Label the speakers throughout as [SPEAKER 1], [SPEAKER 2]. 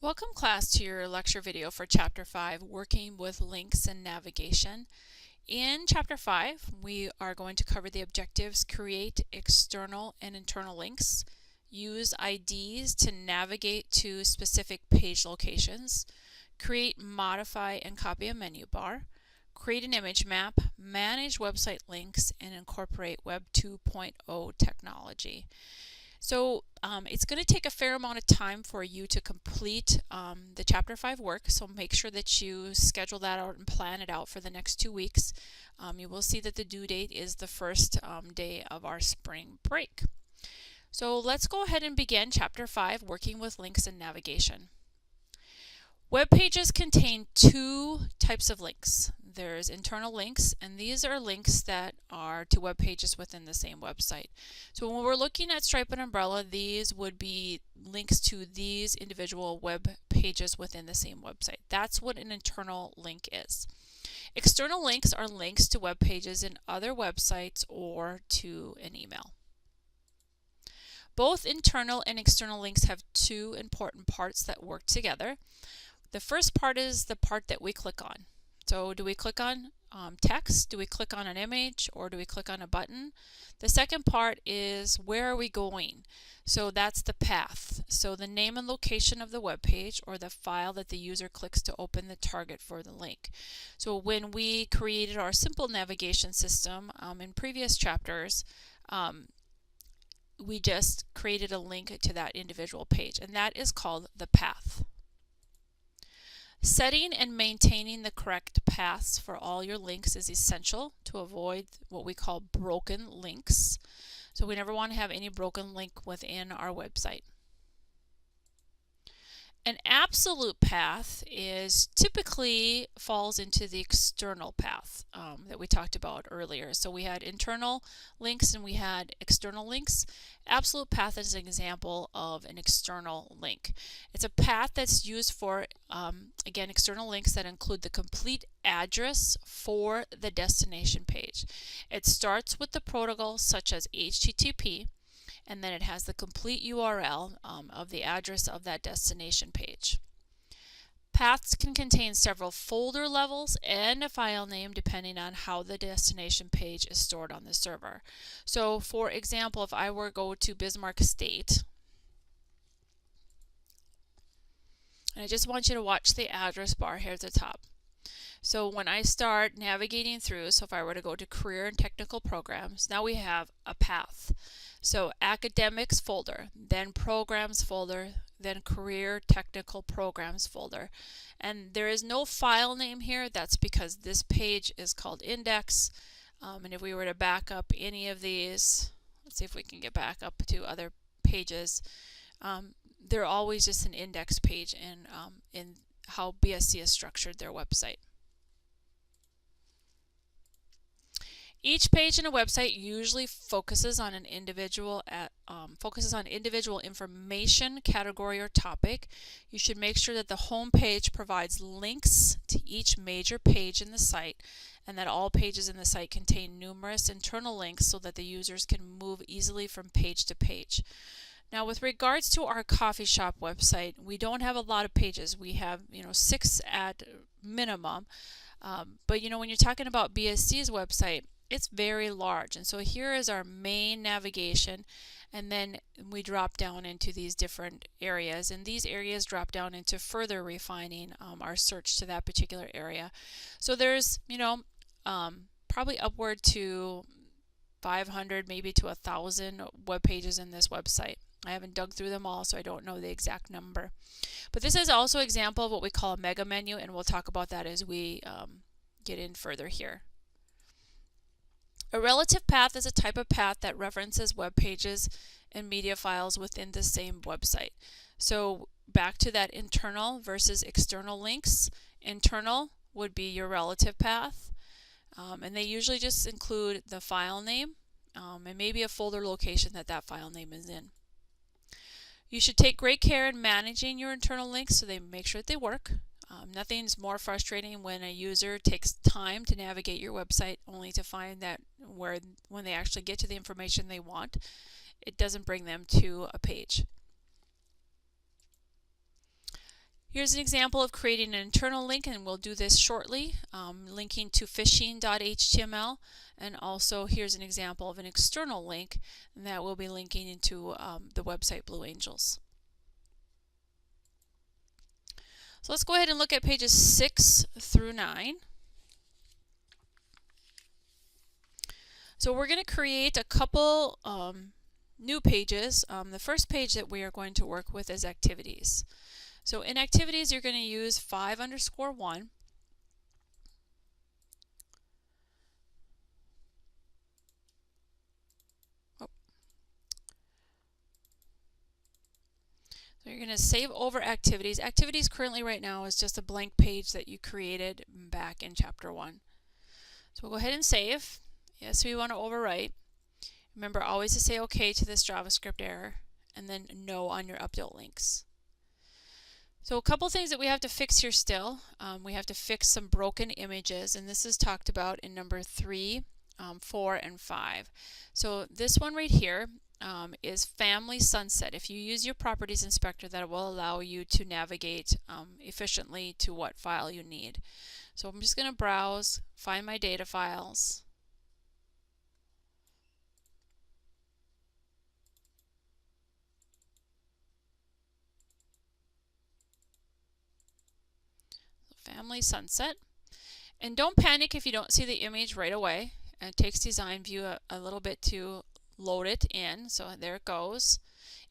[SPEAKER 1] Welcome class to your lecture video for Chapter 5, Working with Links and Navigation. In Chapter 5, we are going to cover the objectives: create external and internal links, use IDs to navigate to specific page locations, create, modify, and copy a menu bar, create an image map, manage website links, and incorporate Web 2.0 technology. So it's going to take a fair amount of time for you to complete the Chapter 5 work, so make sure that you schedule that out and plan it out for the next 2 weeks. You will see that the due date is the first day of our spring break. So let's go ahead and begin Chapter 5, Working with Links and Navigation. Web pages contain two types of links. There's internal links, and these are links that are to web pages within the same website. So when we're looking at Stripe and Umbrella, these would be links to these individual web pages within the same website. That's what an internal link is. External links are links to web pages in other websites or to an email. Both internal and external links have two important parts that work together. The first part is the part that we click on. So do we click on text, do we click on an image, or do we click on a button? The second part is where are we going? So that's the path. So the name and location of the web page or the file that the user clicks to open the target for the link. So when we created our simple navigation system in previous chapters, we just created a link to that individual page, and that is called the path. Setting and maintaining the correct paths for all your links is essential to avoid what we call broken links. So we never want to have any broken link within our website. An absolute path typically falls into the external path that we talked about earlier. So we had internal links and we had external links. Absolute path is an example of an external link. It's a path that's used for, again, external links that include the complete address for the destination page. It starts with the protocol such as HTTP, and then it has the complete URL of the address of that destination page. Paths can contain several folder levels and a file name depending on how the destination page is stored on the server. So for example, if I were to go to Bismarck State, and I just want you to watch the address bar here at the top. So when I start navigating through, so if I were to go to Career and Technical Programs, now we have a path. So Academics folder, then Programs folder, then Career Technical Programs folder. And there is no file name here. That's because this page is called index. And if we were to back up any of these, let's see if we can get back up to other pages, they're always just an index page in how BSC has structured their website. Each page in a website usually focuses on individual information, category, or topic. You should make sure that the home page provides links to each major page in the site, and that all pages in the site contain numerous internal links so that the users can move easily from page to page. Now, with regards to our coffee shop website, we don't have a lot of pages. We have, 6 at minimum. But when you're talking about BSC's website, it's very large. And so here is our main navigation, and then we drop down into these different areas, and these areas drop down into further refining our search to that particular area. So there's, probably upward to 500, maybe to 1,000 web pages in this website. I haven't dug through them all, so I don't know the exact number. But this is also an example of what we call a mega menu, and we'll talk about that as we get in further here. A relative path is a type of path that references web pages and media files within the same website. So back to that internal versus external links. Internal would be your relative path, and they usually just include the file name and maybe a folder location that file name is in. You should take great care in managing your internal links so they make sure that they work. Nothing's more frustrating when a user takes time to navigate your website only to find that when they actually get to the information they want, it doesn't bring them to a page. Here's an example of creating an internal link, and we'll do this shortly, linking to phishing.html, and also here's an example of an external link that will be linking into the website Blue Angels. So let's go ahead and look at pages 6 through 9. So we're going to create a couple new pages. The first page that we are going to work with is activities. So in activities, you're going to use 5_1. So you're going to save over activities. Activities currently right now is just a blank page that you created back in chapter 1. So we'll go ahead and save. Yes, we want to overwrite. Remember always to say OK to this JavaScript error, and then no on your update links. So a couple things that we have to fix here still. We have to fix some broken images, and this is talked about in number 3, 4, and 5. So this one right here is Family Sunset. If you use your Properties Inspector, that will allow you to navigate efficiently to what file you need. So I'm just going to browse, find my data files. Family Sunset. And don't panic if you don't see the image right away. It takes Design View a little bit to load it in. So there it goes.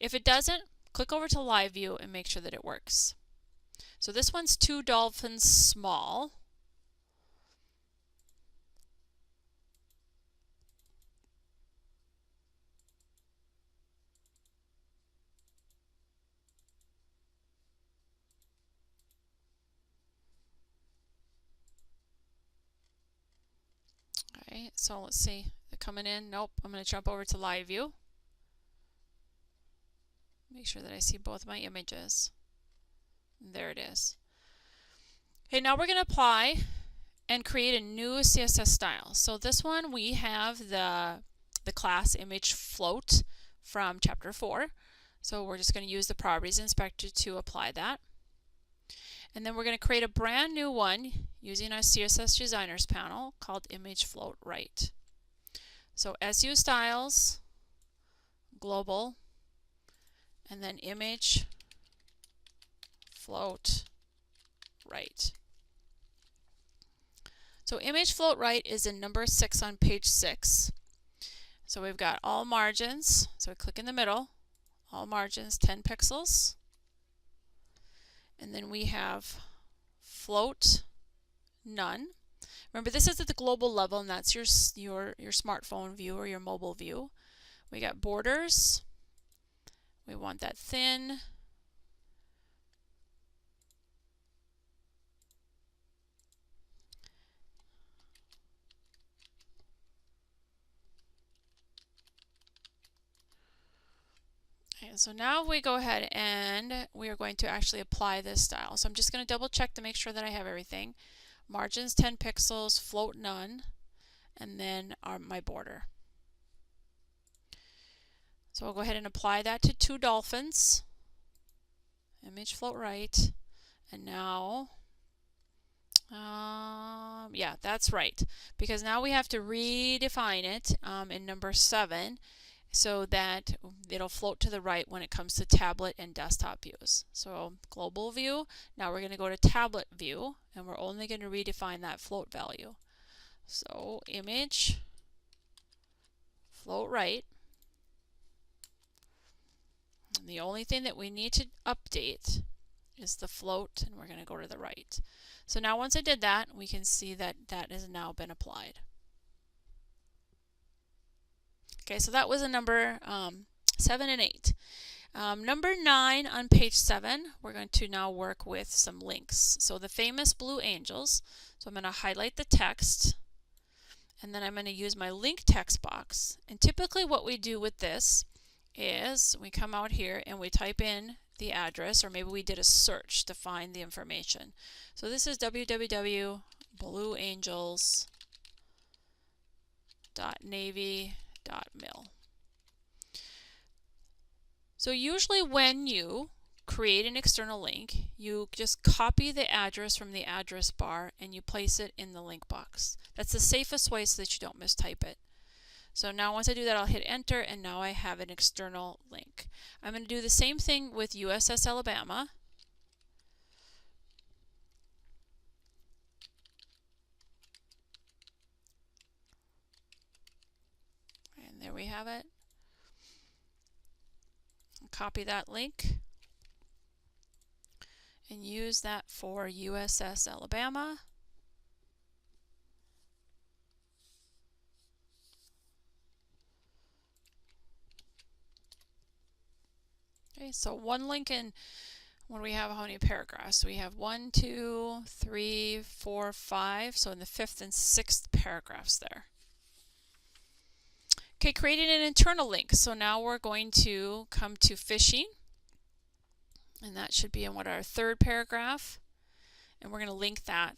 [SPEAKER 1] If it doesn't, click over to Live View and make sure that it works. So this one's 2 dolphins small. Okay, so let's see. They're coming in. Nope. I'm going to jump over to Live View. Make sure that I see both my images. There it is. Okay, now we're going to apply and create a new CSS style. So this one we have the class image float from chapter 4. So we're just going to use the Properties Inspector to apply that. And then we're going to create a brand new one using our CSS Designers panel called Image Float Right. So SU Styles, Global, and then Image Float Right. So Image Float Right is in number 6 on page 6. So we've got all margins. So we click in the middle, all margins 10 pixels. And then we have float none. Remember, this is at the global level, and that's your smartphone view or your mobile view. We got borders. We want that thin. And so now we go ahead and we are going to actually apply this style. So I'm just going to double check to make sure that I have everything. Margins 10 pixels, float none, and then my border. So we'll go ahead and apply that to 2 dolphins. Image float right. And now, yeah, that's right. Because now we have to redefine it in number 7. So that it'll float to the right when it comes to tablet and desktop views. So global view, now we're going to go to tablet view, and we're only going to redefine that float value. So image float right. And the only thing that we need to update is the float, and we're going to go to the right. So now once I did that, we can see that that has now been applied. Okay, so that was a number 7 and 8. Number 9 on page 7, we're going to now work with some links. So the famous Blue Angels. So I'm going to highlight the text, and then I'm going to use my link text box. And typically what we do with this is we come out here and we type in the address, or maybe we did a search to find the information. So this is www.blueangels.navy.mil. So usually when you create an external link, you just copy the address from the address bar and you place it in the link box. That's the safest way so that you don't mistype it. So now once I do that, I'll hit enter, and now I have an external link. I'm going to do the same thing with USS Alabama. And there we have it. Copy that link and use that for USS Alabama. Okay, so one link in, what do we have, how many paragraphs? We have 1, 2, 3, 4, 5, so in the 5th and 6th paragraphs there. Okay, creating an internal link. So now we're going to come to phishing, and that should be in what, our 3rd paragraph, and we're going to link that.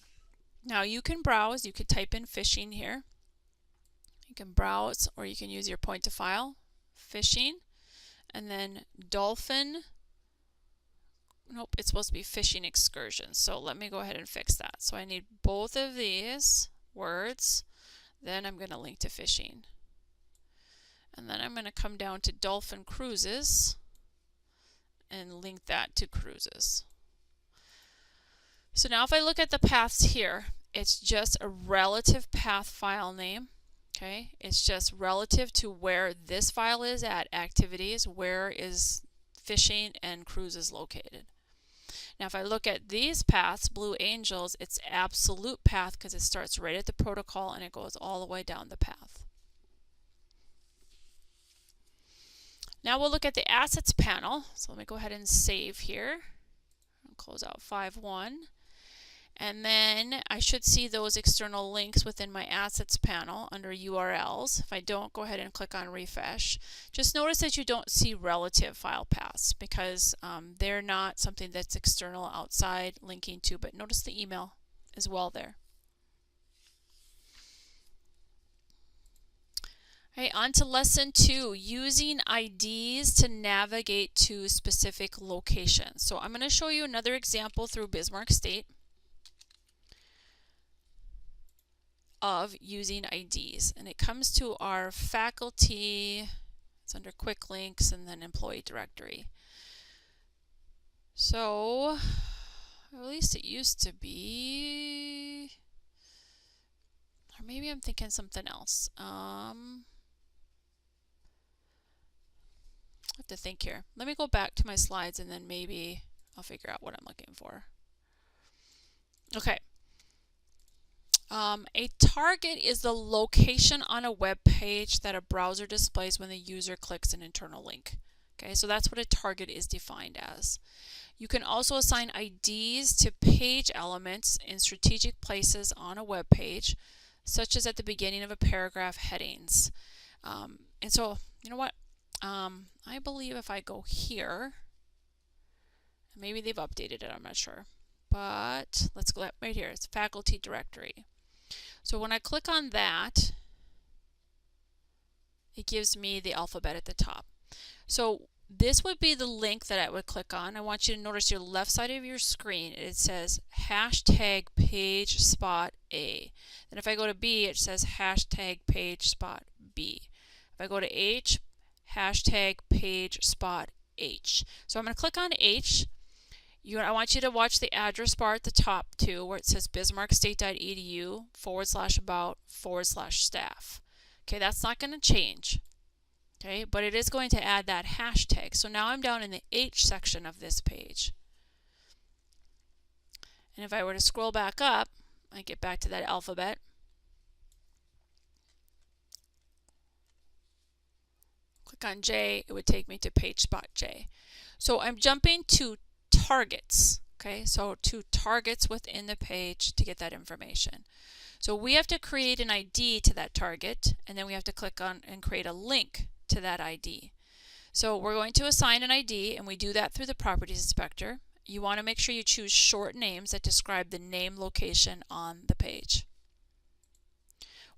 [SPEAKER 1] Now you can browse, you could type in phishing here. You can browse, or you can use your point to file, phishing, and then dolphin. Nope, it's supposed to be phishing excursion. So let me go ahead and fix that. So I need both of these words, then I'm going to link to phishing. And then I'm going to come down to dolphin cruises and link that to cruises. So now if I look at the paths here, it's just a relative path file name. Okay, it's just relative to where this file is at activities, where is phishing and cruises located. Now if I look at these paths, Blue Angels, it's absolute path because it starts right at the protocol and it goes all the way down the path. Now we'll look at the assets panel. So let me go ahead and save here. I'll close out 5.1. And then I should see those external links within my assets panel under URLs. If I don't, go ahead and click on refresh. Just notice that you don't see relative file paths because they're not something that's external outside linking to, but notice the email as well there. Okay, on to lesson 2, using IDs to navigate to specific locations. So I'm going to show you another example through Bismarck State of using IDs, and it comes to our faculty, it's under quick links, and then employee directory. So at least it used to be, or maybe I'm thinking something else. I have to think here. Let me go back to my slides and then maybe I'll figure out what I'm looking for. Okay. A target is the location on a web page that a browser displays when the user clicks an internal link. Okay, so that's what a target is defined as. You can also assign IDs to page elements in strategic places on a web page, such as at the beginning of a paragraph headings. And so, you know what? I believe if I go here, maybe they've updated it, I'm not sure. But let's go right here, it's faculty directory. So when I click on that, it gives me the alphabet at the top. So this would be the link that I would click on. I want you to notice your left side of your screen, it says hashtag page spot A. Then if I go to B, it says hashtag page spot B. If I go to H, hashtag page spot H. So I'm going to click on H. I want you to watch the address bar at the top too, where it says bismarckstate.edu/about/staff. Okay, that's not going to change. Okay, but it is going to add that hashtag. So now I'm down in the H section of this page. And if I were to scroll back up, I get back to that alphabet. Click on J, it would take me to page spot J. So I'm jumping to targets, okay, so to targets within the page to get that information. So we have to create an ID to that target, and then we have to click on and create a link to that ID. So we're going to assign an ID, and we do that through the Properties Inspector. You want to make sure you choose short names that describe the name location on the page.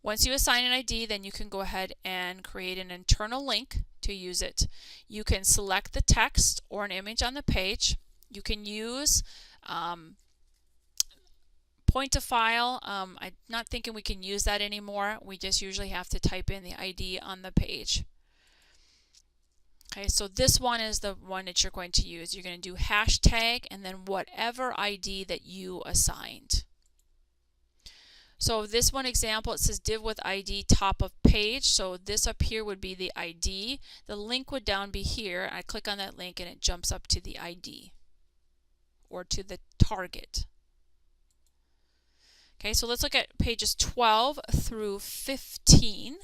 [SPEAKER 1] Once you assign an ID, then you can go ahead and create an internal link to use it. You can select the text or an image on the page. You can use point to file. I'm not thinking we can use that anymore. We just usually have to type in the ID on the page. Okay, so this one is the one that you're going to use. You're going to do hashtag and then whatever ID that you assigned. So this one example, it says div with ID top of page. So this up here would be the ID. The link would down be here. I click on that link and it jumps up to the ID or to the target. Okay, so let's look at pages 12 through 15.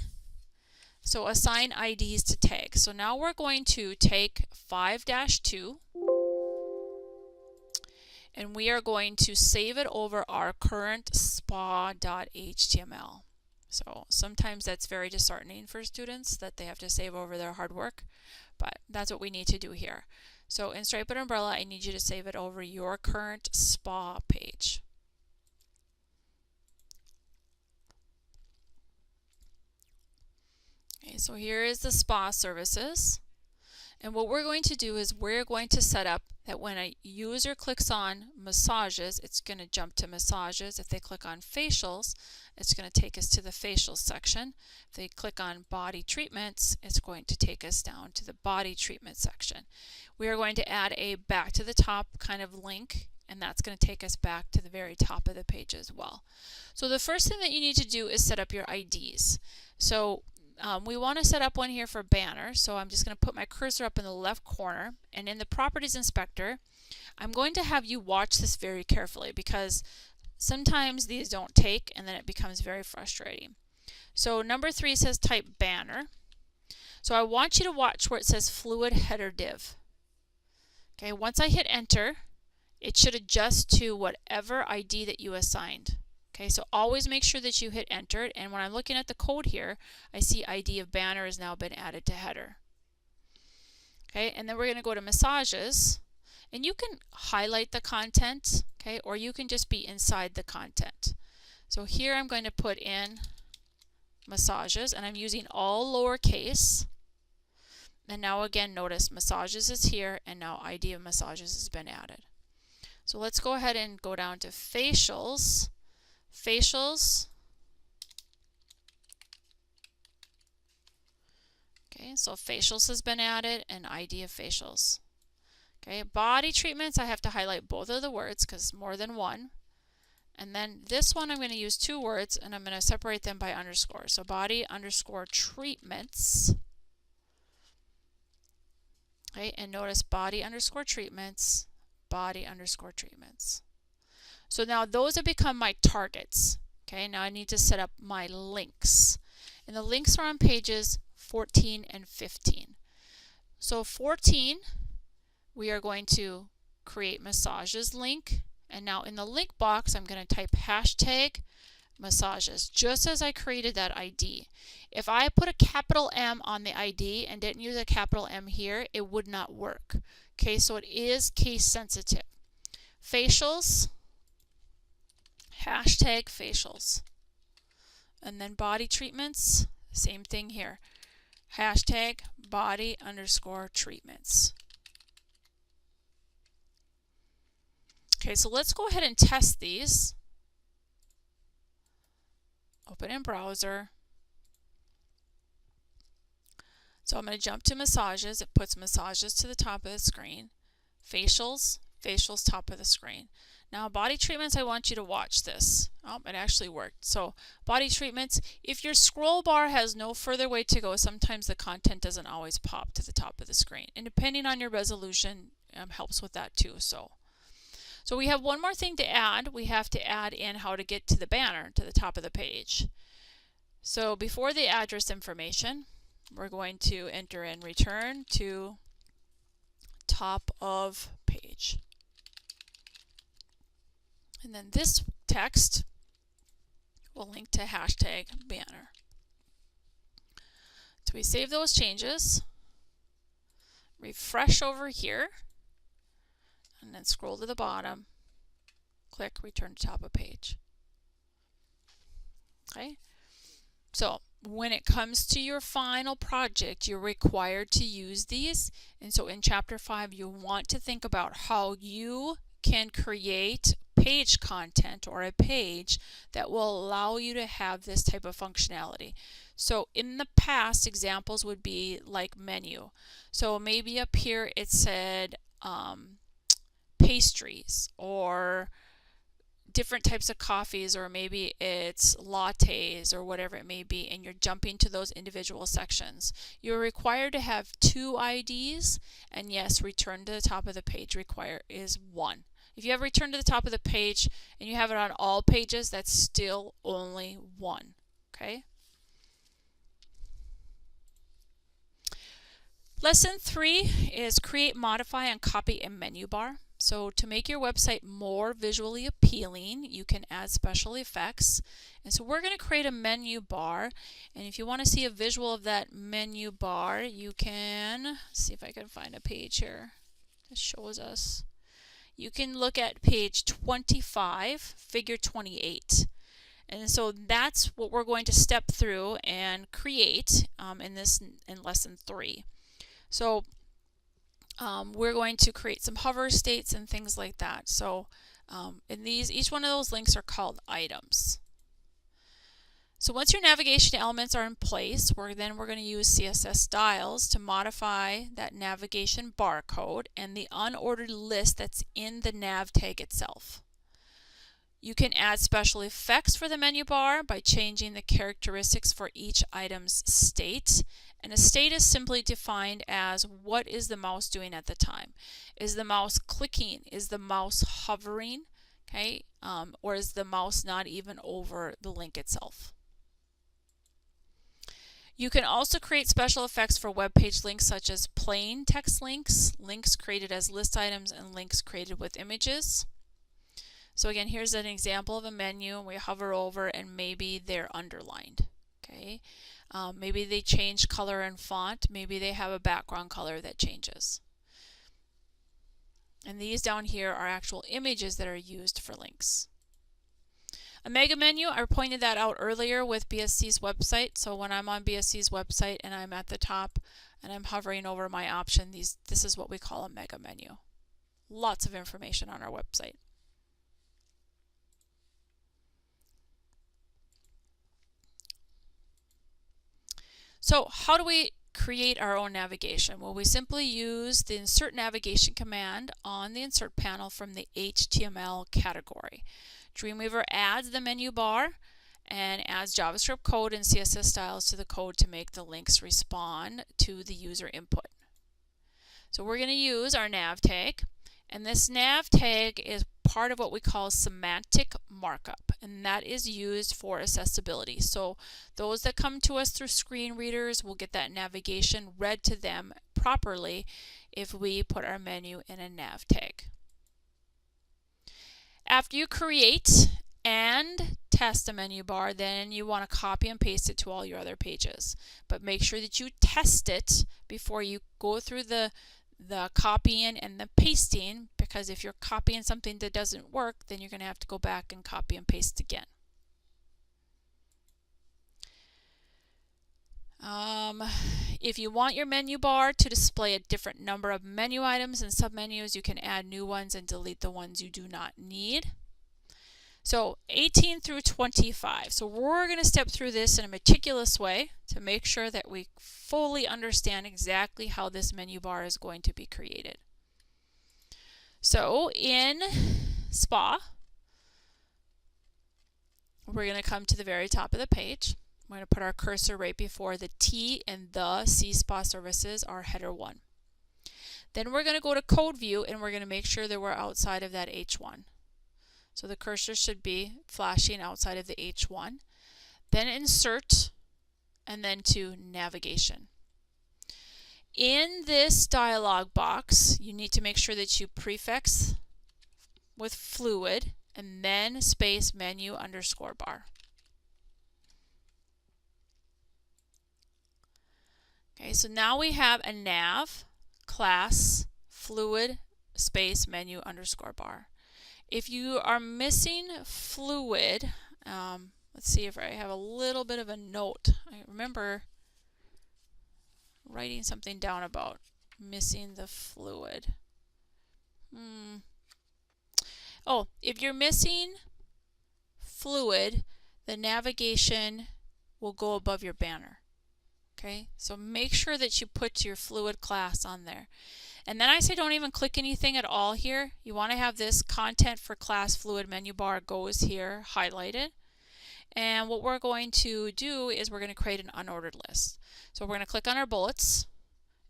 [SPEAKER 1] So assign IDs to tags. So now we're going to take 5-2 and we are going to save it over our current spa.html. So sometimes that's very disheartening for students that they have to save over their hard work, but that's what we need to do here. So in Striped Umbrella, I need you to save it over your current spa page. Okay, so here is the spa services. And what we're going to do is we're going to set up that when a user clicks on massages, it's going to jump to massages. If they click on facials, it's going to take us to the facials section. If they click on body treatments, it's going to take us down to the body treatment section. We are going to add a back to the top kind of link, and that's going to take us back to the very top of the page as well. So the first thing that you need to do is set up your IDs. So we want to set up one here for banner, so I'm just going to put my cursor up in the left corner, and in the Properties Inspector I'm going to have you watch this very carefully because sometimes these don't take and then it becomes very frustrating. So number 3 says type banner. So I want you to watch where it says fluid header div. Okay, once I hit enter, it should adjust to whatever ID that you assigned. Okay, so always make sure that you hit enter, and when I'm looking at the code here, I see ID of banner has now been added to header. Okay, and then we're going to go to massages, and you can highlight the content, okay, or you can just be inside the content. So here I'm going to put in massages, and I'm using all lowercase. And now again, notice massages is here, and now ID of massages has been added. So let's go ahead and go down to facials. Facials. Okay, so facials has been added and ID of facials. Okay, body treatments, I have to highlight both of the words because more than one. And then this one I'm going to use 2 words and I'm going to separate them by underscore. So body underscore treatments. Okay, and notice body underscore treatments, body underscore treatments. So now those have become my targets. Okay, now I need to set up my links. And the links are on pages 14 and 15. So 14, we are going to create massages link. And now in the link box, I'm going to type hashtag massages, just as I created that ID. If I put a capital M on the ID and didn't use a capital M here, it would not work. Okay, so it is case sensitive. Facials. Hashtag facials. And then body treatments, same thing here. Hashtag body underscore treatments. Okay, so let's go ahead and test these. Open in browser. So I'm going to jump to massages. It puts massages to the top of the screen. Facials, facials top of the screen. Now body treatments, I want you to watch this. Oh, it actually worked. So body treatments, if your scroll bar has no further way to go, sometimes the content doesn't always pop to the top of the screen. And depending on your resolution, helps with that too. So we have one more thing to add. We have to add in how to get to the banner, to the top of the page. So before the address information, we're going to enter in return to top of page. And then this text will link to hashtag banner. So we save those changes, refresh over here, and then scroll to the bottom, click return to top of page. Okay. So when it comes to your final project, you're required to use these. And so in Chapter 5, you want to think about how you can create page content or a page that will allow you to have this type of functionality. So in the past, examples would be like menu. So maybe up here it said pastries or different types of coffees, or maybe it's lattes or whatever it may be, and you're jumping to those individual sections. You're required to have 2 IDs, and yes, return to the top of the page is 1. If you have return to the top of the page and you have it on all pages, that's still only 1. Okay? Lesson 3 is create, modify, and copy a menu bar. So to make your website more visually appealing, you can add special effects. And so we're going to create a menu bar. And if you want to see a visual of that menu bar, you can see if I can find a page here that shows us. You can look at page 25, figure 28. And so that's what we're going to step through and create in lesson 3. So we're going to create some hover states and things like that. So in each one of those links are called items. So once your navigation elements are in place, we're going to use CSS styles to modify that navigation barcode and the unordered list that's in the nav tag itself. You can add special effects for the menu bar by changing the characteristics for each item's state. And a state is simply defined as what is the mouse doing at the time. Is the mouse clicking? Is the mouse hovering? Okay, or is the mouse not even over the link itself? You can also create special effects for web page links such as plain text links, links created as list items, and links created with images. So again, here's an example of a menu, and we hover over and maybe they're underlined. Okay, maybe they change color and font, maybe they have a background color that changes. And these down here are actual images that are used for links. A mega menu, I pointed that out earlier with BSC's website. So when I'm on BSC's website and I'm at the top and I'm hovering over my option, this is what we call a mega menu. Lots of information on our website. So how do we create our own navigation? Well, we simply use the insert navigation command on the insert panel from the HTML category. Dreamweaver adds the menu bar and adds JavaScript code and CSS styles to the code to make the links respond to the user input. So we're going to use our nav tag, and this nav tag is part of what we call semantic markup, and that is used for accessibility. So those that come to us through screen readers will get that navigation read to them properly if we put our menu in a nav tag. After you create and test a menu bar, then you want to copy and paste it to all your other pages. But make sure that you test it before you go through the copying and the pasting, because if you're copying something that doesn't work, then you're going to have to go back and copy and paste again. If you want your menu bar to display a different number of menu items and submenus, you can add new ones and delete the ones you do not need. So 18 through 25. So we're going to step through this in a meticulous way to make sure that we fully understand exactly how this menu bar is going to be created. So in SPA, we're going to come to the very top of the page. We're going to put our cursor right before the T and the CSPA services, our header 1. Then we're going to go to code view, and we're going to make sure that we're outside of that H1. So the cursor should be flashing outside of the H1. Then insert, and then to navigation. In this dialog box, you need to make sure that you prefix with fluid and then space menu underscore bar. Okay, so now we have a nav class fluid space menu underscore bar. If you are missing fluid, Let's see if I have a little bit of a note. I remember writing something down about missing the fluid. Oh, if you're missing fluid, the navigation will go above your banner. Okay, so make sure that you put your fluid class on there. And then I say don't even click anything at all here. You want to have this content for class fluid menu bar goes here highlighted. And what we're going to do is we're going to create an unordered list. So we're going to click on our bullets,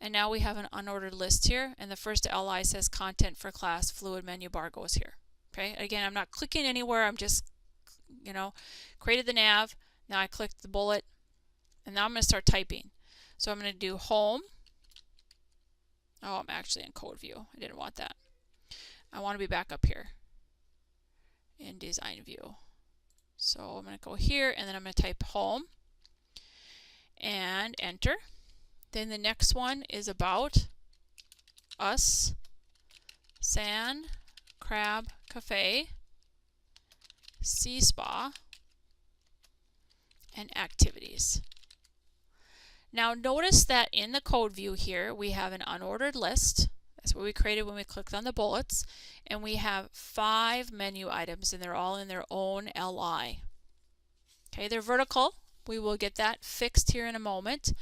[SPEAKER 1] and now we have an unordered list here, and the first LI says content for class fluid menu bar goes here. Okay, again, I'm not clicking anywhere, I'm just, created the nav, now I clicked the bullet, and now I'm going to start typing. So I'm going to do home. Oh, I'm actually in code view. I didn't want that. I want to be back up here in design view. So I'm going to go here, and then I'm going to type home and enter. Then the next one is about us, Sand Crab Cafe, Sea Spa, and activities. Now notice that in the code view here we have an unordered list. That's what we created when we clicked on the bullets, and we have 5 menu items, and they're all in their own LI. Okay, they're vertical. We will get that fixed here in a moment.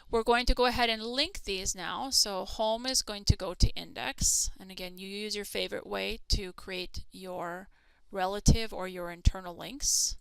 [SPEAKER 1] We're going to go ahead and link these now. So home is going to go to index, and again, you use your favorite way to create your relative or your internal links.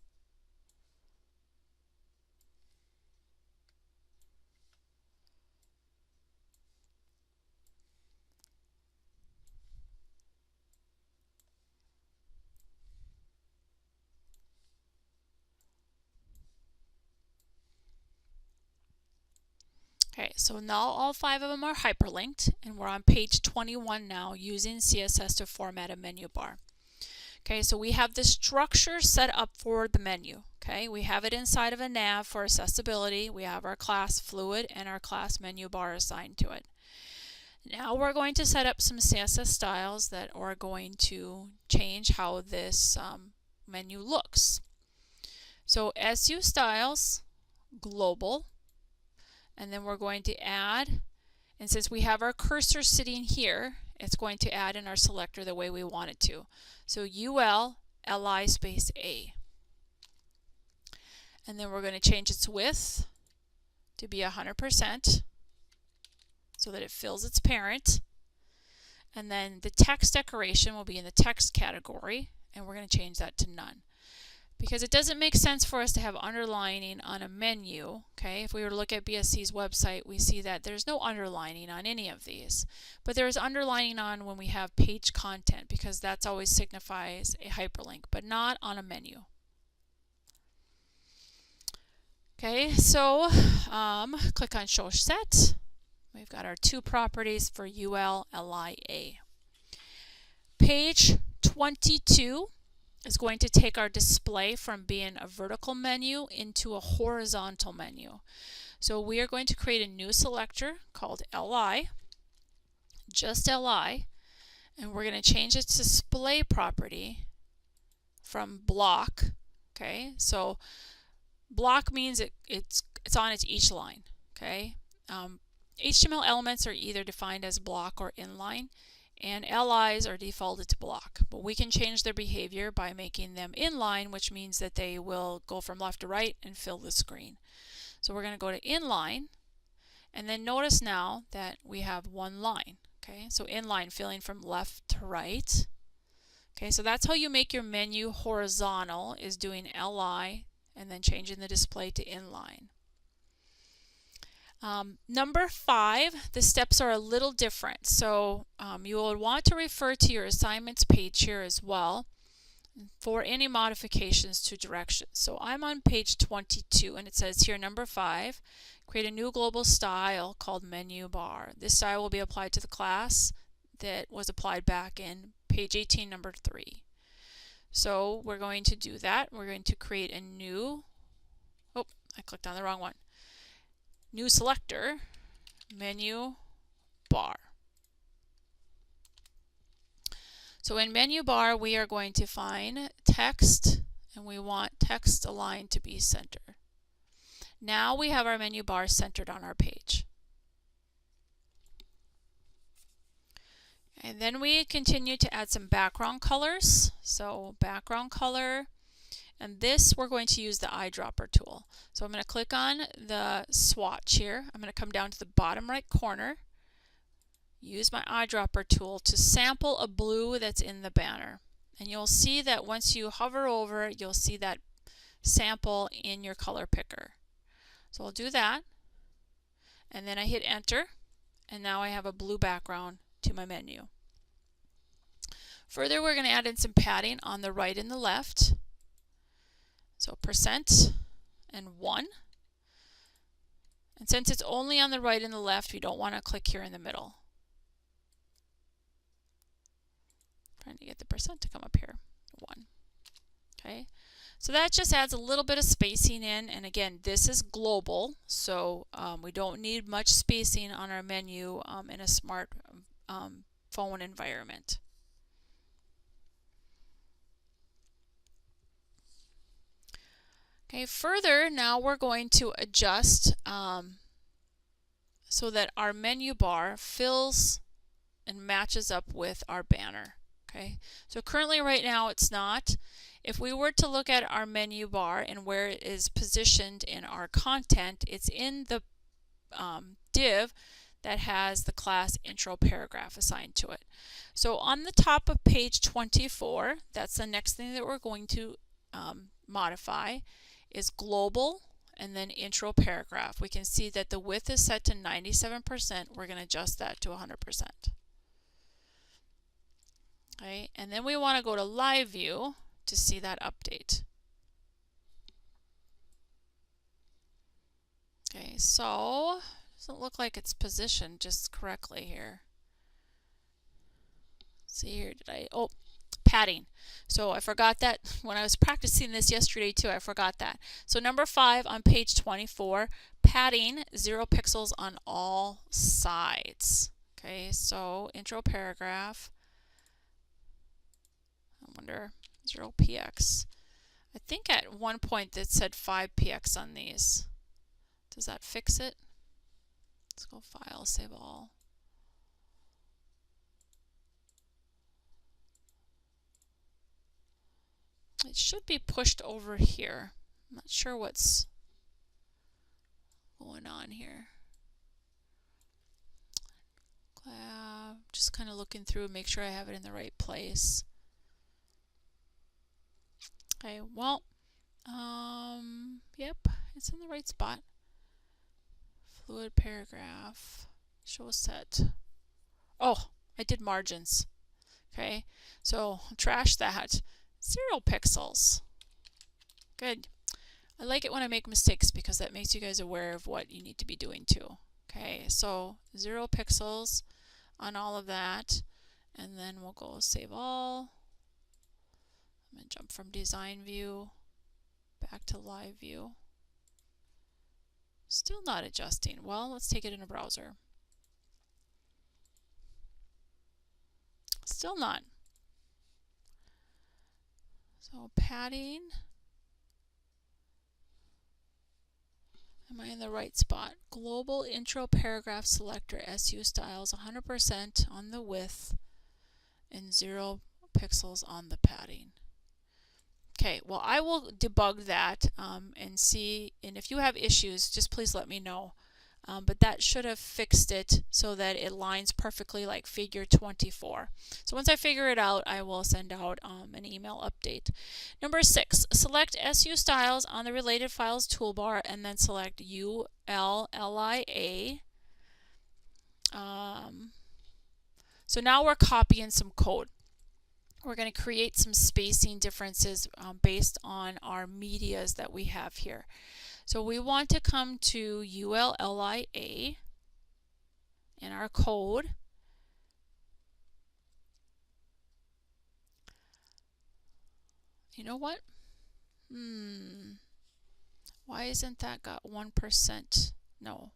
[SPEAKER 1] Okay, so now all 5 of them are hyperlinked, and we're on page 21 now using CSS to format a menu bar. Okay, so we have the structure set up for the menu. Okay, we have it inside of a nav for accessibility. We have our class fluid and our class menu bar assigned to it. Now we're going to set up some CSS styles that are going to change how this menu looks. So SU styles, global, and then we're going to add, and since we have our cursor sitting here, it's going to add in our selector the way we want it to. So UL LI space A. And then we're going to change its width to be 100% so that it fills its parent. And then the text decoration will be in the text category, and we're going to change that to none. Because it doesn't make sense for us to have underlining on a menu. Okay, if we were to look at BSC's website, we see that there's no underlining on any of these. But there is underlining on when we have page content, because that's always signifies a hyperlink, but not on a menu. Okay, so click on Show Set. We've got our 2 properties for UL, LI, A. Page 22 is going to take our display from being a vertical menu into a horizontal menu. So we are going to create a new selector called LI, just LI, and we're going to change its display property from block. Okay, so block means it's on each line. Okay, HTML elements are either defined as block or inline, and LIs are defaulted to block, but we can change their behavior by making them inline, which means that they will go from left to right and fill the screen. So we're going to go to inline, and then notice now that we have 1 line. Okay, so inline, filling from left to right. Okay, so that's how you make your menu horizontal, is doing LI and then changing the display to inline. Number 5, the steps are a little different. So you will want to refer to your assignments page here as well for any modifications to directions. So I'm on page 22, and it says here, number 5, create a new global style called menu bar. This style will be applied to the class that was applied back in page 18, number 3. So we're going to do that. We're going to create a new, oh, I clicked on the wrong one. New selector, menu bar. So in menu bar, we are going to find text and we want text align to be center. Now we have our menu bar centered on our page. And then we continue to add some background colors. So background color, and this we're going to use the eyedropper tool. So I'm going to click on the swatch here. I'm going to come down to the bottom right corner, use my eyedropper tool to sample a blue that's in the banner. And you'll see that once you hover over it, you'll see that sample in your color picker. So I'll do that, and then I hit enter, and now I have a blue background to my menu. Further, we're going to add in some padding on the right and the left. So % and 1. And since it's only on the right and the left, we don't want to click here in the middle. Trying to get the % to come up here. 1. Okay. So that just adds a little bit of spacing in, and again, this is global, so we don't need much spacing on our menu in a smart phone environment. Okay, further, now we're going to adjust so that our menu bar fills and matches up with our banner. Okay, so currently right now it's not. If we were to look at our menu bar and where it is positioned in our content, it's in the div that has the class intro paragraph assigned to it. So on the top of page 24, that's the next thing that we're going to modify, is global and then intro paragraph. We can see that the width is set to 97%. We're going to adjust that to 100%. Okay, and then we want to go to live view to see that update. Okay, so doesn't look like it's positioned just correctly here. Let's see here, padding. So I forgot that when I was practicing this yesterday too, I forgot that. So number 5 on page 24, padding 0 pixels on all sides. Okay, so intro paragraph, I wonder, 0px. I think at one point it said 5px on these. Does that fix it? Let's go File, Save All. It should be pushed over here. I'm not sure what's going on here. Just kind of looking through, make sure I have it in the right place. Okay, well, yep, it's in the right spot. Fluid paragraph, show set. Oh, I did margins. Okay, so trash that. 0 pixels. Good. I like it when I make mistakes because that makes you guys aware of what you need to be doing too. Okay, so 0 pixels on all of that, and then we'll go Save All. I'm going to jump from design view back to live view. Still not adjusting. Well, let's take it in a browser. Still not. So padding. Am I in the right spot? Global intro paragraph selector SU styles 100% on the width and 0 pixels on the padding. Okay, well, I will debug that and see, and if you have issues, just please let me know. But that should have fixed it so that it lines perfectly like figure 24. So once I figure it out, I will send out an email update. Number 6, select SU styles on the related files toolbar and then select ULLIA. So now we're copying some code. We're going to create some spacing differences based on our medias that we have here. So we want to come to ULLIA in our code. You know what? Why isn't that got 1%? No.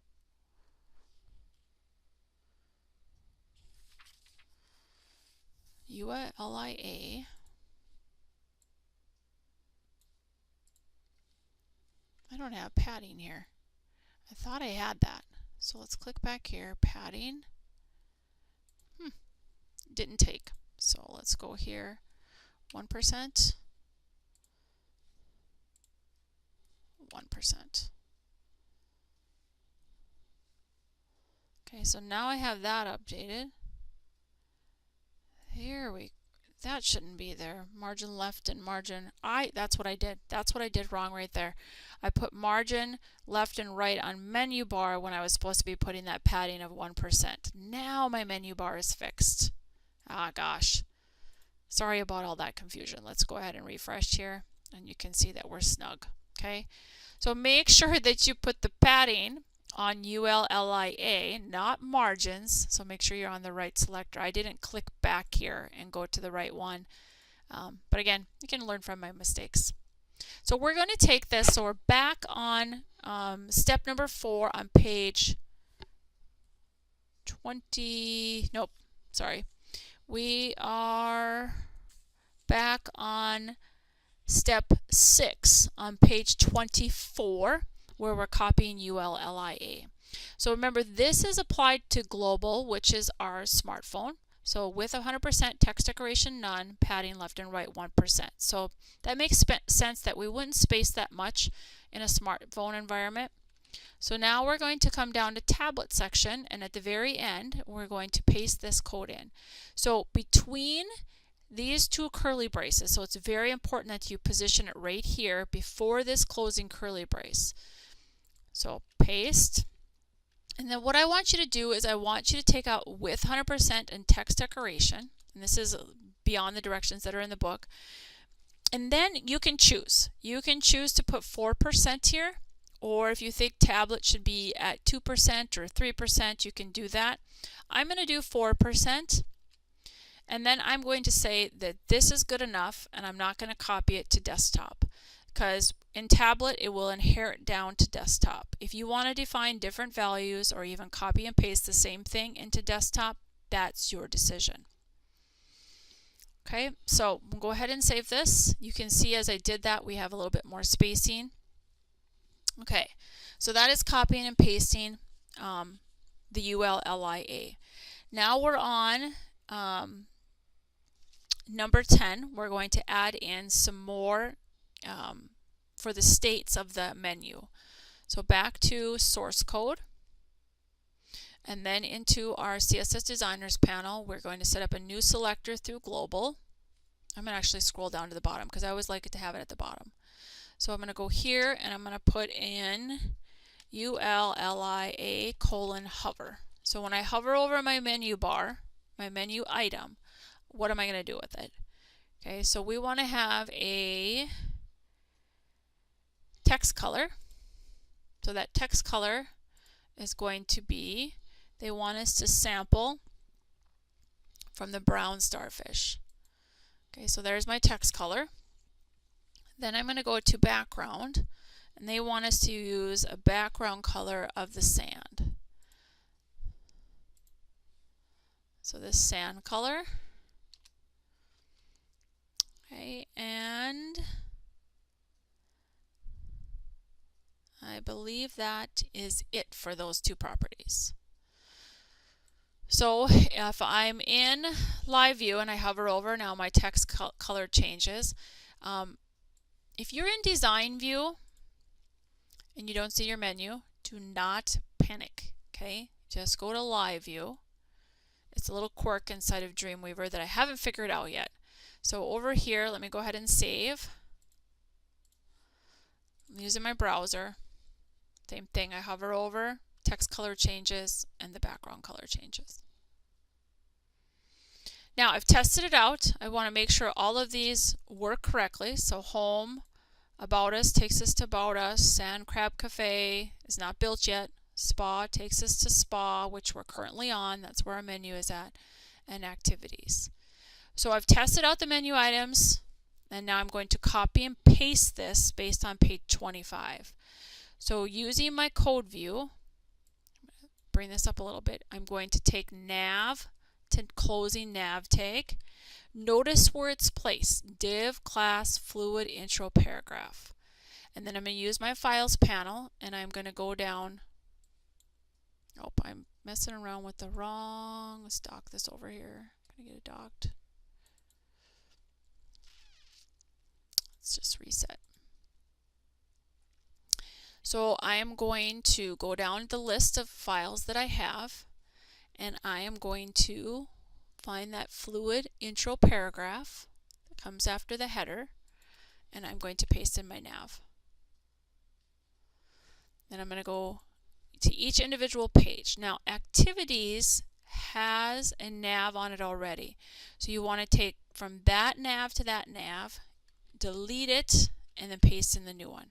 [SPEAKER 1] ULLIA. I don't have padding here. I thought I had that. So let's click back here, padding. Didn't take. So let's go here, 1%, 1%. Okay, so now I have that updated. That shouldn't be there. Margin left and margin, that's what I did. That's what I did wrong right there. I put margin left and right on menu bar when I was supposed to be putting that padding of 1%. Now my menu bar is fixed. Ah, gosh. Sorry about all that confusion. Let's go ahead and refresh here, and you can see that we're snug. Okay, so make sure that you put the padding on ULLIA, not margins. So make sure you're on the right selector. I didn't click back here and go to the right one. But again, you can learn from my mistakes. So we're going to take this. So we're back on step number 4 on page 20. Nope, sorry. We are back on step 6 on page 24, where we're copying ULLIA. So remember, this is applied to global, which is our smartphone. So with 100%, text decoration none, padding left and right 1%. So that makes sense that we wouldn't space that much in a smartphone environment. So now we're going to come down to tablet section, and at the very end we're going to paste this code in. So between these two curly braces, so it's very important that you position it right here before this closing curly brace. So paste, and then what I want you to do is I want you to take out with 100% and text decoration, and this is beyond the directions that are in the book, and then you can choose. You can choose to put 4% here, or if you think tablet should be at 2% or 3%, you can do that. I'm going to do 4, and then I'm going to say that this is good enough, and I'm not going to copy it to desktop, because in tablet it will inherit down to desktop. If you want to define different values or even copy and paste the same thing into desktop, that's your decision. Okay, so we'll go ahead and save this. You can see as I did that we have a little bit more spacing. Okay, so that is copying and pasting the ULLIA. Now we're on number 10. We're going to add in some more for the states of the menu. So back to source code, and then into our CSS Designers panel, we're going to set up a new selector through global. I'm going to actually scroll down to the bottom because I always like it to have it at the bottom. So I'm going to go here and I'm going to put in ULLIA : hover. So when I hover over my menu bar, my menu item, what am I going to do with it? Okay, so we want to have a text color. So that text color is going to be, they want us to sample from the brown starfish. Okay, so there's my text color. Then I'm going to go to background, and they want us to use a background color of the sand. So this sand color. Okay, and I believe that is it for those two properties. So if I'm in live view and I hover over, now my text color changes. If you're in design view and you don't see your menu, do not panic, okay? Just go to live view. It's a little quirk inside of Dreamweaver that I haven't figured out yet. So over here, let me go ahead and save. I'm using my browser. Same thing, I hover over, text color changes, and the background color changes. Now I've tested it out. I want to make sure all of these work correctly. So home, about us takes us to about us, Sand Crab Cafe is not built yet, spa takes us to spa, which we're currently on, that's where our menu is at, and activities. So I've tested out the menu items, and now I'm going to copy and paste this based on page 25. So using my code view, bring this up a little bit, I'm going to take nav to closing nav tag. Notice where it's placed, div class fluid intro paragraph. And then I'm going to use my Files panel, and I'm going to go down. Oh, I'm messing around with the wrong. Let's dock this over here. I'm going to get it docked. Let's just reset. So I am going to go down the list of files that I have, and I am going to find that fluid intro paragraph that comes after the header, and I'm going to paste in my nav. Then I'm going to go to each individual page. Now, Activities has a nav on it already. So you want to take from that nav to that nav, delete it, and then paste in the new one.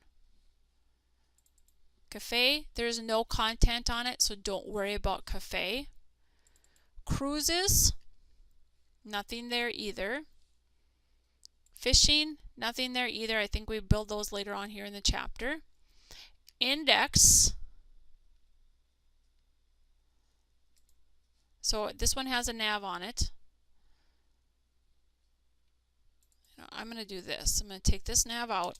[SPEAKER 1] Cafe, there's no content on it, so don't worry about Cafe. Cruises, nothing there either. Fishing, nothing there either. I think we build those later on here in the chapter. Index, so this one has a nav on it. I'm going to do this. I'm going to take this nav out.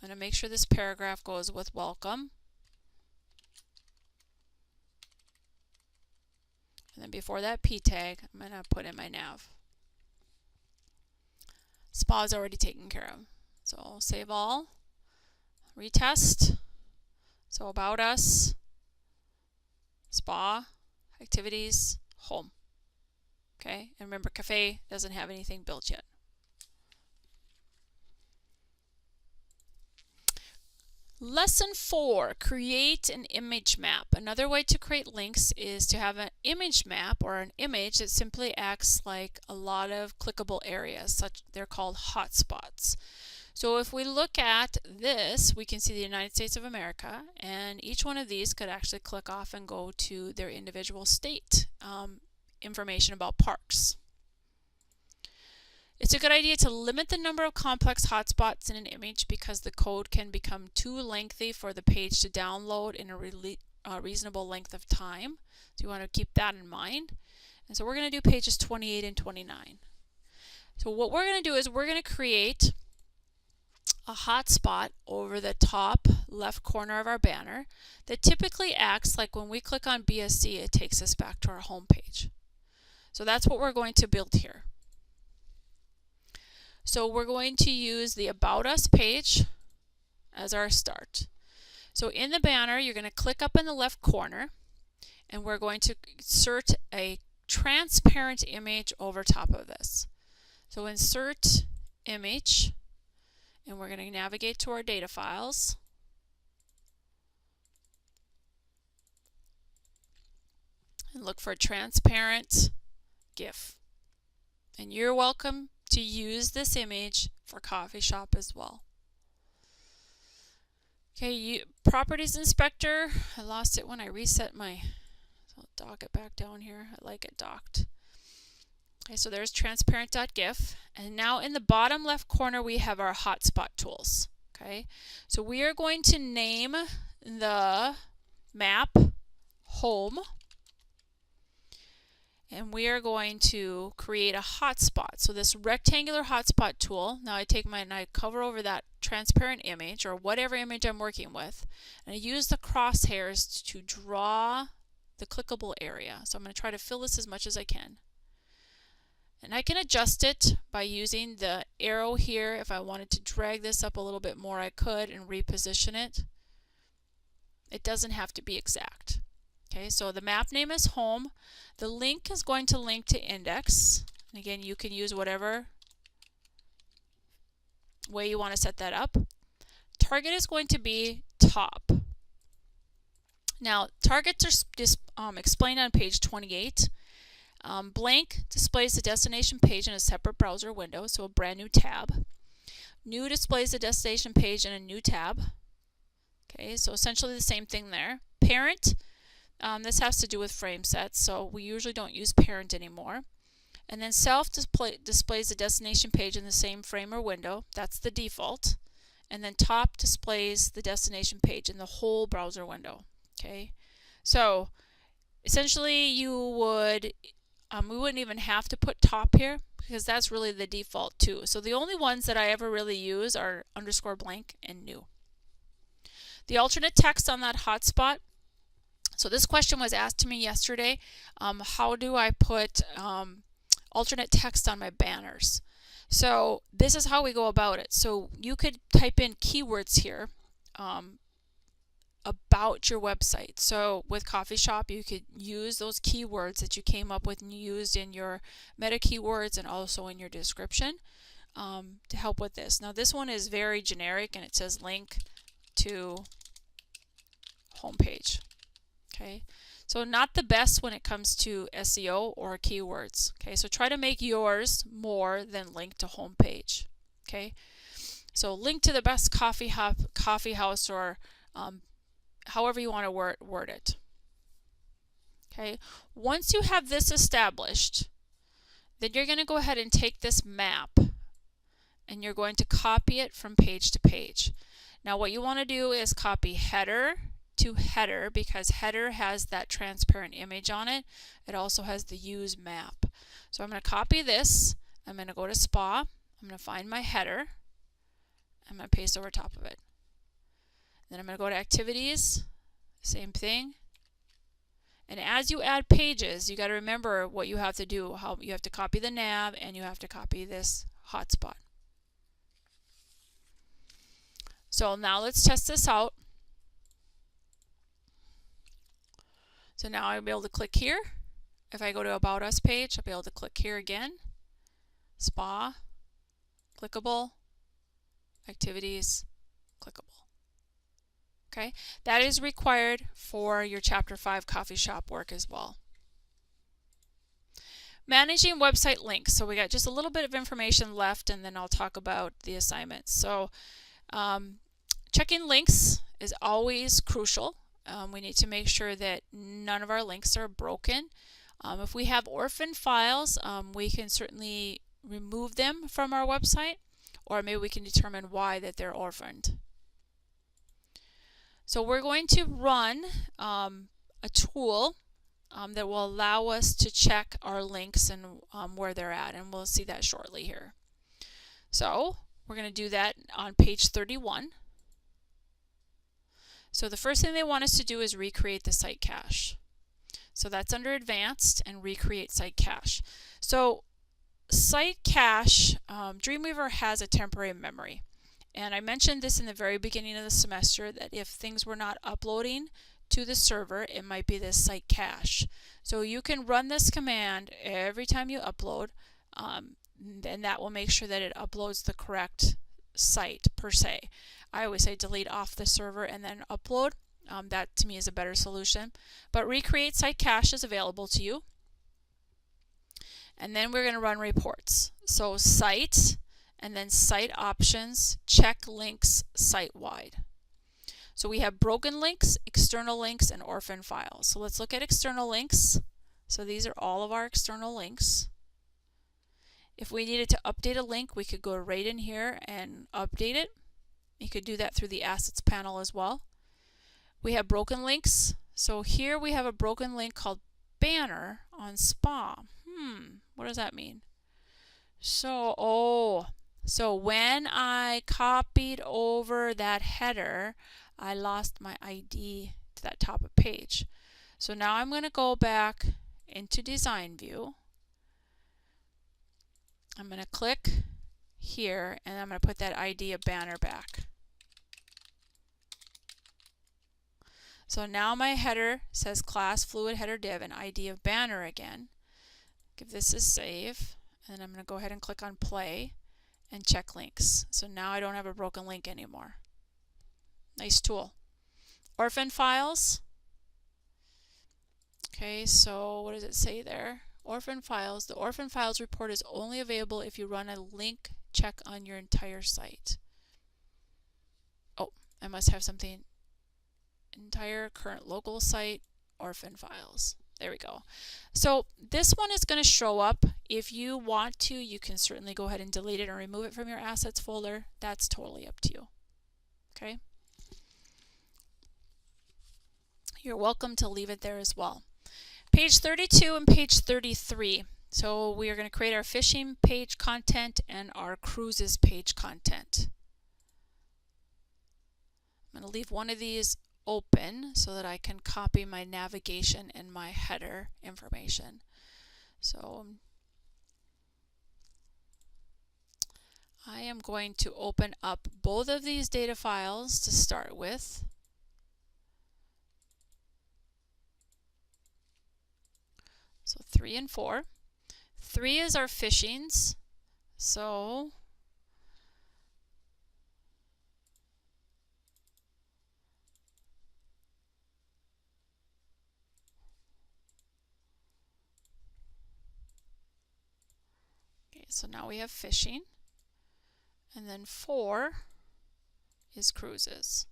[SPEAKER 1] I'm going to make sure this paragraph goes with welcome. And then before that P tag, I'm going to put in my nav. Spa is already taken care of. So I'll save all, retest. So About Us, Spa, Activities, Home. Okay, and remember Cafe doesn't have anything built yet. Lesson 4, create an image map. Another way to create links is to have an image map or an image that simply acts like a lot of clickable areas. They're called hotspots. So if we look at this, we can see the United States of America, and each one of these could actually click off and go to their individual state information about parks. It's a good idea to limit the number of complex hotspots in an image because the code can become too lengthy for the page to download in a reasonable length of time. So you want to keep that in mind. And so we're going to do pages 28 and 29. So what we're going to do is we're going to create a hotspot over the top left corner of our banner that typically acts like when we click on BSC, it takes us back to our home page. So that's what we're going to build here. So we're going to use the About Us page as our start. So in the banner, you're going to click up in the left corner, and we're going to insert a transparent image over top of this. So insert image, and we're going to navigate to our data files. And look for transparent GIF. And you're welcome to use this image for Coffee Shop as well. Okay, Properties Inspector, I lost it when I reset my, so I'll dock it back down here. I like it docked. Okay, so there's transparent.gif, and now in the bottom left corner we have our hotspot tools. Okay, so we are going to name the map Home, and we are going to create a hotspot. So this rectangular hotspot tool, now I take and I cover over that transparent image or whatever image I'm working with, and I use the crosshairs to draw the clickable area. So I'm going to try to fill this as much as I can. And I can adjust it by using the arrow here. If I wanted to drag this up a little bit more, I could and reposition it. It doesn't have to be exact. Okay, so the map name is Home. The link is going to link to index. And again, you can use whatever way you want to set that up. Target is going to be top. Now, targets are explained on page 28. Blank displays the destination page in a separate browser window, so a brand new tab. New displays the destination page in a new tab. Okay, so essentially the same thing there. Parent, this has to do with frame sets, so we usually don't use parent anymore. And then self displays the destination page in the same frame or window. That's the default. And then top displays the destination page in the whole browser window. Okay, so essentially you would we wouldn't even have to put top here because that's really the default too. So the only ones that I ever really use are underscore blank and new. The alternate text on that hotspot. So this question was asked to me yesterday. How do I put alternate text on my banners? So this is how we go about it. So you could type in keywords here about your website. So with Coffee Shop, you could use those keywords that you came up with and used in your meta keywords and also in your description to help with this. Now this one is very generic and it says link to homepage. Okay, so not the best when it comes to SEO or keywords. Okay, so try to make yours more than link to homepage. Okay, so link to the best coffee house, or however you want to word it. Okay, once you have this established, then you're going to go ahead and take this map and you're going to copy it from page to page. Now what you want to do is copy header to header, because header has that transparent image on it. It also has the use map. So I'm going to copy this. I'm going to go to SPA. I'm going to find my header. I'm going to paste over top of it. Then I'm going to go to activities, same thing. And as you add pages, you got to remember what you have to do. How you have to copy the nav and you have to copy this hotspot. So now let's test this out. So now I'll be able to click here. If I go to About Us page, I'll be able to click here again. SPA, clickable, activities, clickable. Okay, that is required for your Chapter 5 coffee shop work as well. Managing website links. So we got just a little bit of information left and then I'll talk about the assignments. So checking links is always crucial. We need to make sure that none of our links are broken. If we have orphan files, we can certainly remove them from our website, or maybe we can determine why that they're orphaned. So we're going to run a tool that will allow us to check our links and where they're at, and we'll see that shortly here. So we're going to do that on page 31. So the first thing they want us to do is recreate the site cache. So that's under Advanced and Recreate Site Cache. So site cache, Dreamweaver has a temporary memory. And I mentioned this in the very beginning of the semester that if things were not uploading to the server, it might be this site cache. So you can run this command every time you upload, and that will make sure that it uploads the correct site per se. I always say delete off the server and then upload. That to me is a better solution. But recreate site cache is available to you. And then we're going to run reports. So site, and then site options, check links site-wide. So we have broken links, external links, and orphan files. So let's look at external links. So these are all of our external links. If we needed to update a link, we could go right in here and update it. You could do that through the Assets panel as well. We have broken links. So here we have a broken link called Banner on SPA. What does that mean? So when I copied over that header, I lost my ID to that top of page. So now I'm going to go back into Design View. I'm going to click here and I'm going to put that ID of Banner back. So now my header says class fluid header div and ID of Banner again. Give this a save, and I'm going to go ahead and click on play and check links. So now I don't have a broken link anymore. Nice tool. Orphan files. Okay, so what does it say there? Orphan files. The orphan files report is only available if you run a link check on your entire site. Oh, I must have something. Entire current local site, orphan files. There we go. So this one is going to show up. If you want to, you can certainly go ahead and delete it or remove it from your assets folder. That's totally up to you. Okay? You're welcome to leave it there as well. Page 32 and page 33. So we are going to create our fishing page content and our cruises page content. I'm going to leave one of these open so that I can copy my navigation and my header information. So I am going to open up both of these data files to start with. So 3 and 4. 3 is our fishings. So so now we have fishing, and then 4 is cruises.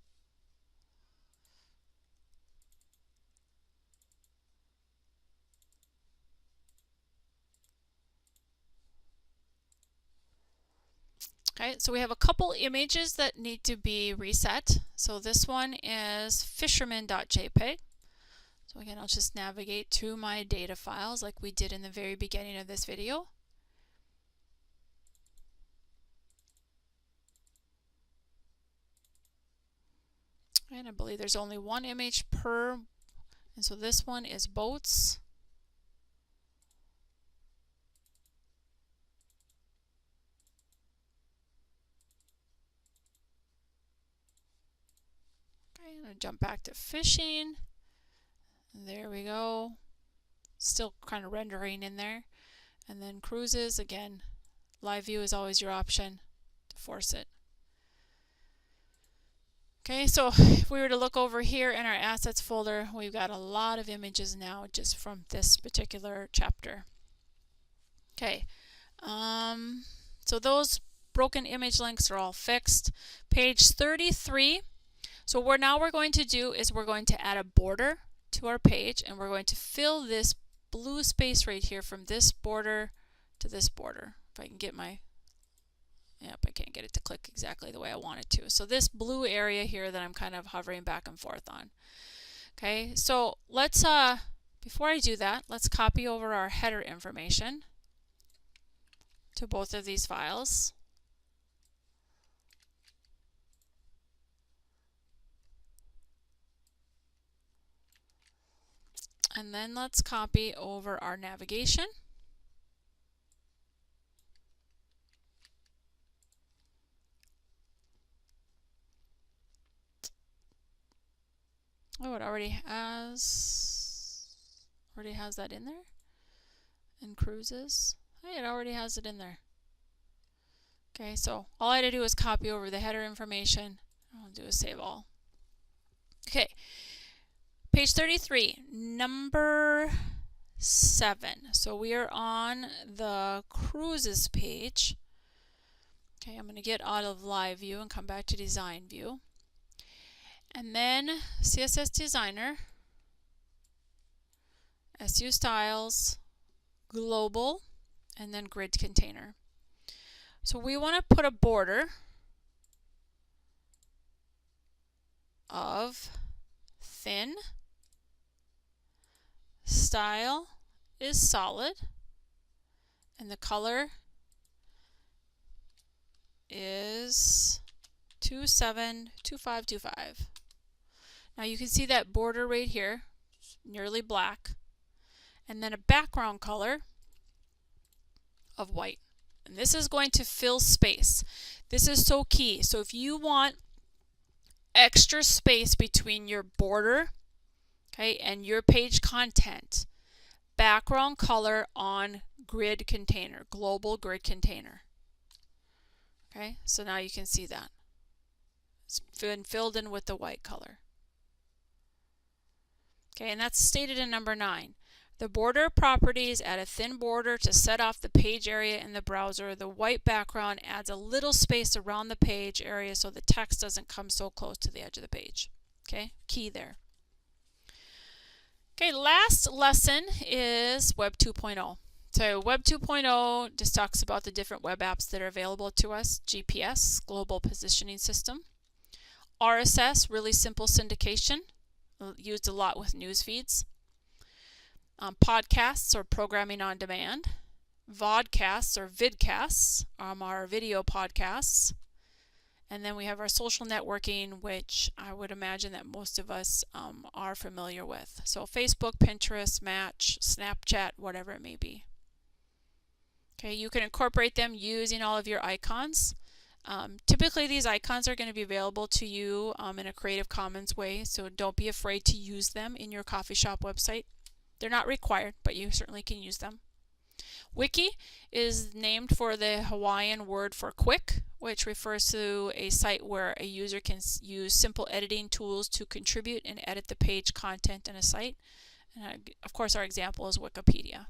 [SPEAKER 1] Okay, so we have a couple images that need to be reset. So this one is fisherman.jpg. So again, I'll just navigate to my data files like we did in the very beginning of this video. And I believe there's only one image per, and so this one is boats. Okay, I'm going to jump back to fishing. There we go. Still kind of rendering in there. And then cruises, again, live view is always your option to force it. Okay, so if we were to look over here in our assets folder, we've got a lot of images now just from this particular chapter. Okay, so those broken image links are all fixed. Page 33. So what now we're going to do is we're going to add a border to our page, and we're going to fill this blue space right here from this border to this border. If I can get my, yep, I can't get it to click exactly the way I want it to. So this blue area here that I'm kind of hovering back and forth on. Okay, so let's, before I do that, let's copy over our header information to both of these files. And then let's copy over our navigation. Oh, it already has that in there. And cruises. Hey, it already has it in there. Okay, so all I had to do is copy over the header information. I'll do a save all. Okay, page 33, number 7. So we are on the cruises page. Okay, I'm going to get out of live view and come back to design view. And then CSS Designer, SU Styles, Global, and then Grid Container. So we want to put a border of thin, style is solid, and the color is 272525. Now you can see that border right here, nearly black, and then a background color of white. And this is going to fill space. This is so key. So if you want extra space between your border, okay, and your page content, background color on grid container, global grid container. Okay, so now you can see that. It's been filled in with the white color. Okay, and that's stated in number 9. The border properties add a thin border to set off the page area in the browser. The white background adds a little space around the page area so the text doesn't come so close to the edge of the page. Okay, key there. Okay, last lesson is Web 2.0. So Web 2.0 just talks about the different web apps that are available to us. GPS, Global Positioning System. RSS, really simple syndication, used a lot with news feeds. Podcasts, or programming on demand. Vodcasts, or vidcasts, are video podcasts. And then we have our social networking, which I would imagine that most of us are familiar with. So Facebook, Pinterest, Match, Snapchat, whatever it may be. Okay, you can incorporate them using all of your icons. Typically these icons are going to be available to you in a Creative Commons way, so don't be afraid to use them in your coffee shop website. They're not required, but you certainly can use them. Wiki is named for the Hawaiian word for quick, which refers to a site where a user can use simple editing tools to contribute and edit the page content in a site. And of course, our example is Wikipedia.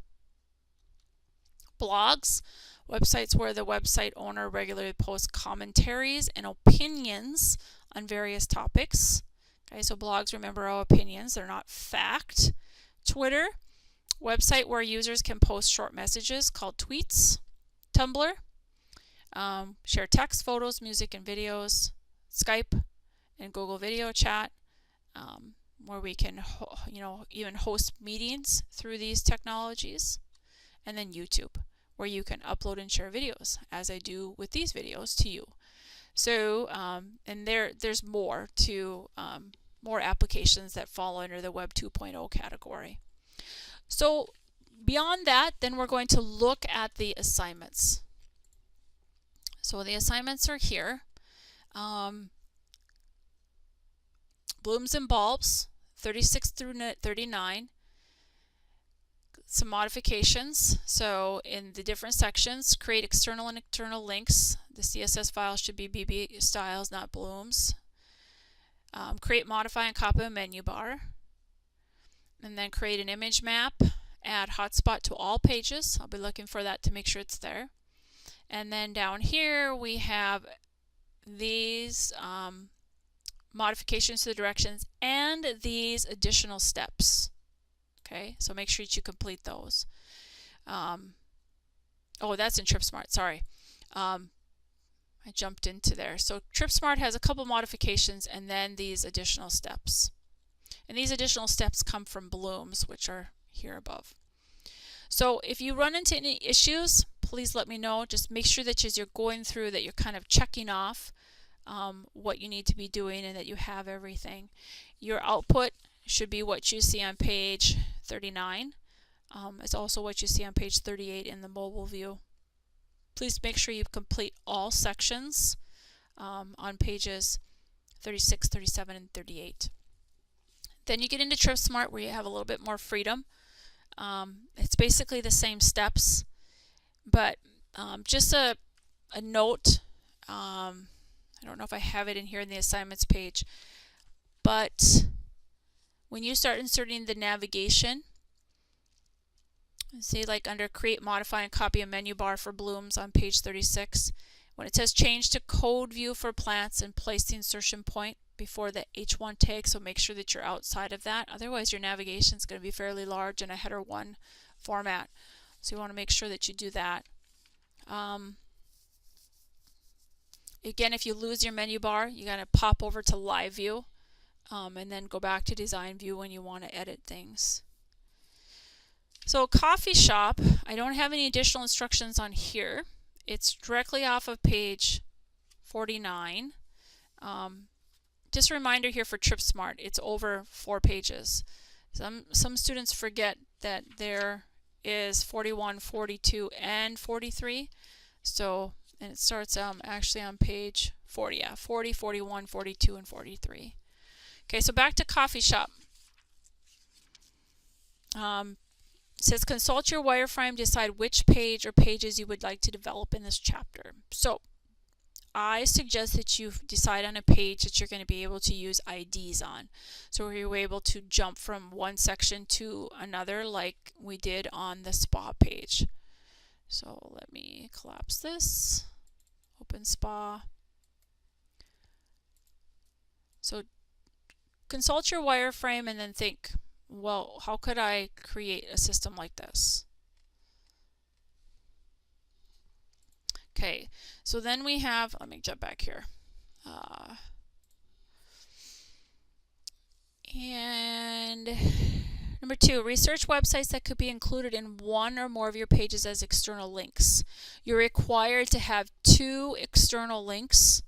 [SPEAKER 1] Blogs, websites where the website owner regularly posts commentaries and opinions on various topics. Okay, so blogs, remember, are opinions, they're not fact. Twitter, website where users can post short messages called tweets. Tumblr, share text, photos, music, and videos. Skype and Google Video Chat, where we can even host meetings through these technologies. And then YouTube, where you can upload and share videos, as I do with these videos, to you. So, and there's more to more applications that fall under the Web 2.0 category. So beyond that, then we're going to look at the assignments. So the assignments are here. Blooms and bulbs, 36 through 39. Some modifications. So in the different sections, create external and internal links. The CSS file should be BB styles, not blooms. Create, modify, and copy a menu bar. And then create an image map, add hotspot to all pages. I'll be looking for that to make sure it's there. And then down here we have these modifications to the directions and these additional steps. Okay, so make sure that you complete those. Oh, that's in TripSmart, sorry. I jumped into there. So TripSmart has a couple modifications and then these additional steps. And these additional steps come from Blooms, which are here above. So if you run into any issues, please let me know. Just make sure that as you're going through that you're kind of checking off what you need to be doing and that you have everything. Your output should be what you see on page 39. It's also what you see on page 38 in the mobile view. Please make sure you complete all sections on pages 36, 37, and 38. Then you get into TripSmart where you have a little bit more freedom. It's basically the same steps, but just a note, I don't know if I have it in here in the assignments page, but when you start inserting the navigation, see, like under create, modify, and copy a menu bar for blooms on page 36, when it says change to code view for plants and place the insertion point before the H1 tag, so make sure that you're outside of that. Otherwise your navigation is going to be fairly large in a header 1 format. So you want to make sure that you do that. Again, if you lose your menu bar, you got to pop over to live view and then go back to design view when you want to edit things. So coffee shop, I don't have any additional instructions on here. It's directly off of page 49. Just a reminder here for TripSmart, it's over 4 pages. Some students forget that there is 41, 42, and 43. So, and it starts actually on page 40, yeah, 40, 41, 42, and 43. Okay, so back to coffee shop. It says consult your wireframe, decide which page or pages you would like to develop in this chapter. So I suggest that you decide on a page that you're going to be able to use IDs on. So you're able to jump from one section to another like we did on the spa page. So let me collapse this, open spa. So consult your wireframe and then think, well, how could I create a system like this? Okay, so then we have, let me jump back here. And number 2, research websites that could be included in one or more of your pages as external links. You're required to have 2 external links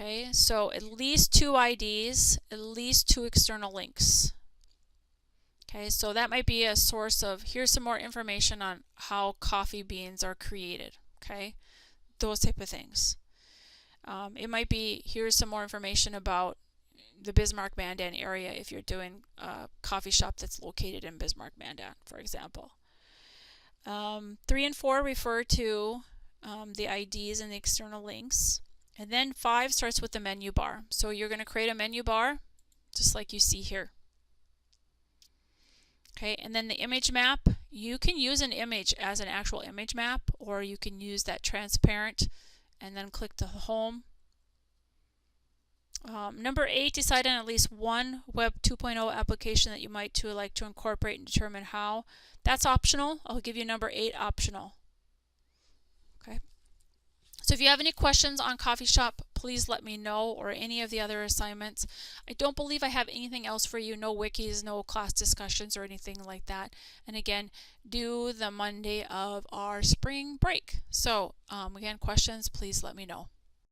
[SPEAKER 1] Okay, so at least 2 IDs, at least 2 external links. Okay, so that might be a source of, here's some more information on how coffee beans are created. Okay, those type of things. It might be, here's some more information about the Bismarck-Mandan area if you're doing a coffee shop that's located in Bismarck-Mandan, for example. 3 and 4 refer to the IDs and the external links. And then 5 starts with the menu bar. So you're going to create a menu bar just like you see here. Okay, and then the image map, you can use an image as an actual image map, or you can use that transparent and then click the home. Number 8, decide on at least one Web 2.0 application that you might like to incorporate and determine how. That's optional. I'll give you number 8 optional. Okay. So if you have any questions on Coffee Shop, please let me know, or any of the other assignments. I don't believe I have anything else for you, no wikis, no class discussions or anything like that. And again, due the Monday of our spring break. So again, questions, please let me know.